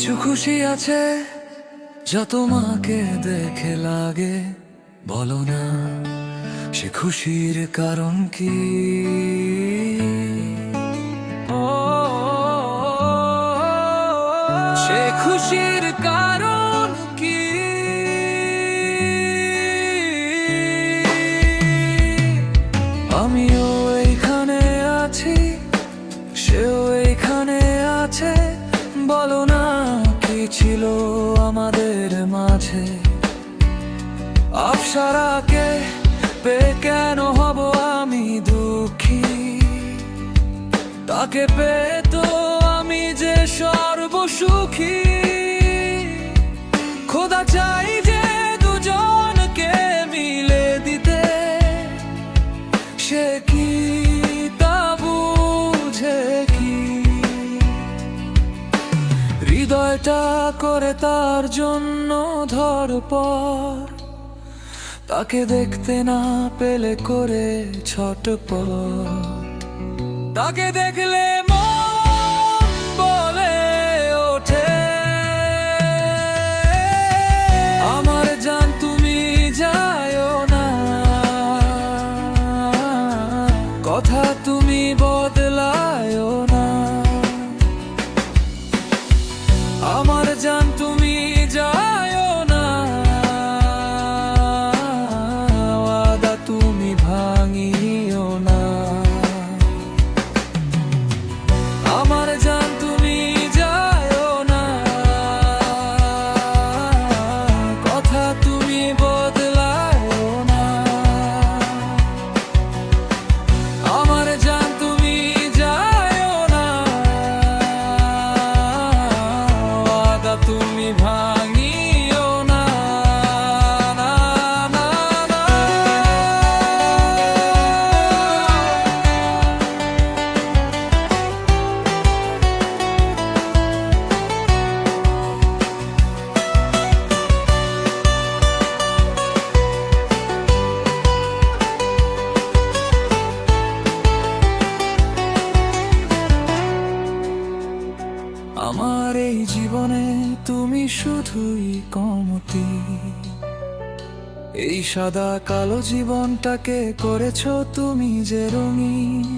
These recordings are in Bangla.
কিছু খুশি আছে যা তোমাকে দেখে লাগে, বলো না সে খুশির কারণ কি? সে খুশির কারণ কি? আমিও এইখানে আছি, সেও এইখানে আছে, বলো না কি ছিল আমাদের মাঝে? আফসারাকে পেয়ে কেন হব আমি দুঃখী? তাকে পেয়ে তো আমি যে সর্বসুখী। খোদা চাই যে দুজনকে মিলে দিতে, সে কি তা বুঝে কি? হৃদয়টা করে তার জন্য ধরপড়, তাকে দেখতে না পেলে করে ছটপট। তাকে দেখলে মন বলে ওঠে, আমার জান তুমি যায়ও না, কথা তুমি বদলায়ও না। আমার জান তুমি যায়ও না, ওয়াদা তুমি ভাঙিও না। আমার জান তুমি যায়ও না, কথা তুমি বদলায়ও না। আমার জান তুমি যায়ও না, ওয়াদা তুমি ভাঙিও না। না, না, না। আমার এই জীবনে তুমি শুধুই কমতি, এই সাদা কালো জীবনটাকে করেছো তুমি যে রঙিন।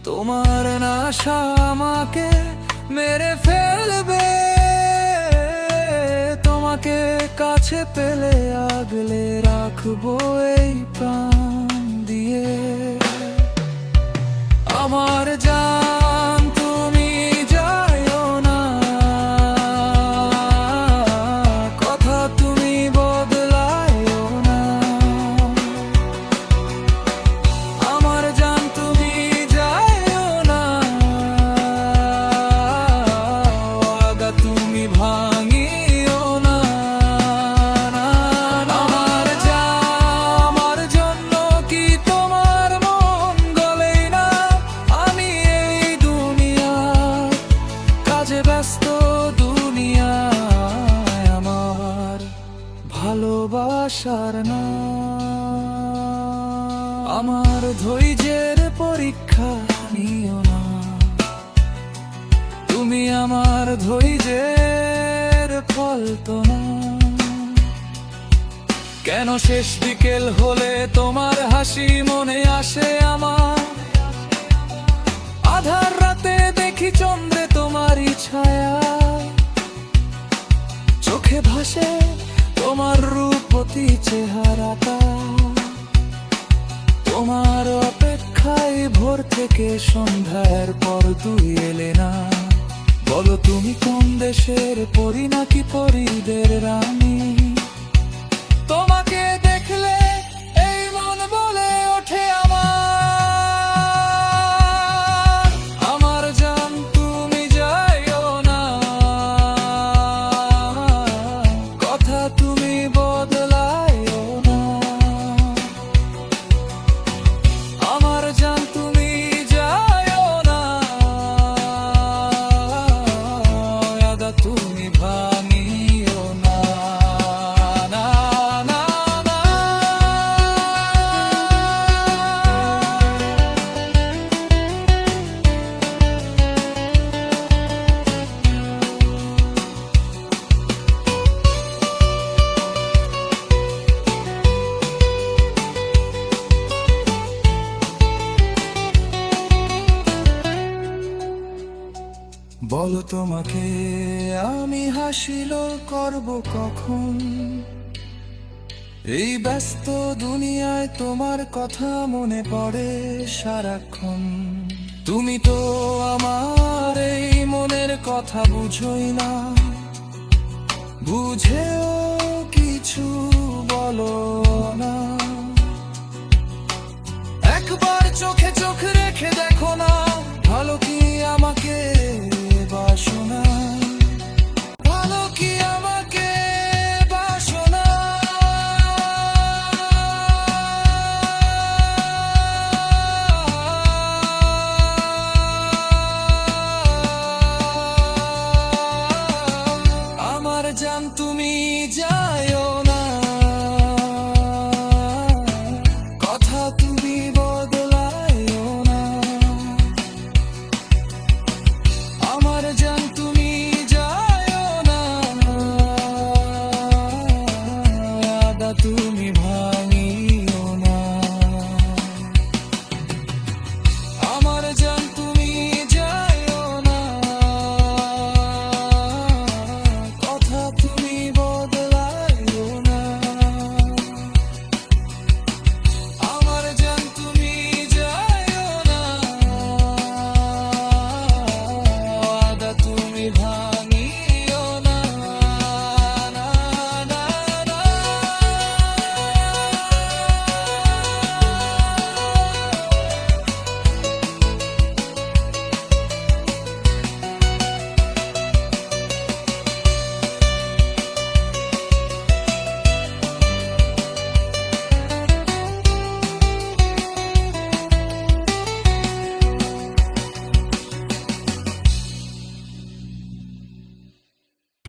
তোমার আশা আমাকে মেরে ফেলবে, তোমাকে কাছে পেলে আগলে রাখবো এই প্রাণ দিয়ে। আমার জান তুমি যায়ও না, কথা তুমি বদলায়ও না। আমার জান তুমি যায়ও না, ওয়াদা তুমি ভাঙিও না। না, না। আমার জান, আমার জন্য কি তোমার মন গলে না? আমি এই দুনিয়ার কাজে ব্যস্ত, দুনিয়ায় আমার ভালোবাসার না। আমার ধৈর্যের পরীক্ষা নিও না, তুমি আমার ধৈর্যের ফল তো না। কেন শেষ বিকেল হলে তোমার হাসি মনে আসে আমার? আধার রাতে দেখি চন্দ্রে তোমারই ছায়া, চোখে ভাসে তোমার রূপতি চেহারাটা। তোমার অপেক্ষায় ভোর থেকে সন্ধ্যার পর তুই এলে না। বলো তুমি কোন দেশের পরী নাকি পরীদের রানী? তোমাকে দেখলে এই মন বলে ওঠে আমার। আমার জান তুমি যায়ও না, কথা তুমি বদলায়ও না। আমার জান তুমি যায়ও না, ওয়াদা তুমি ভাঙিও না। না, না, না। বলো তোমাকে আমি হাসিল করব কখন? এই ব্যস্ত দুনিয়ায় তোমার কথা মনে পড়ে সারাক্ষণ। তুমি তো আমার এই মনের কথা বুঝোই না, বুঝেও কিছু বলো না। একবার চোখে চোখ রেখে দেখো না, ভালো কি আমাকে বাসো না, ভালো কি আমাকে বাসো না। আমার জান তুমি যাও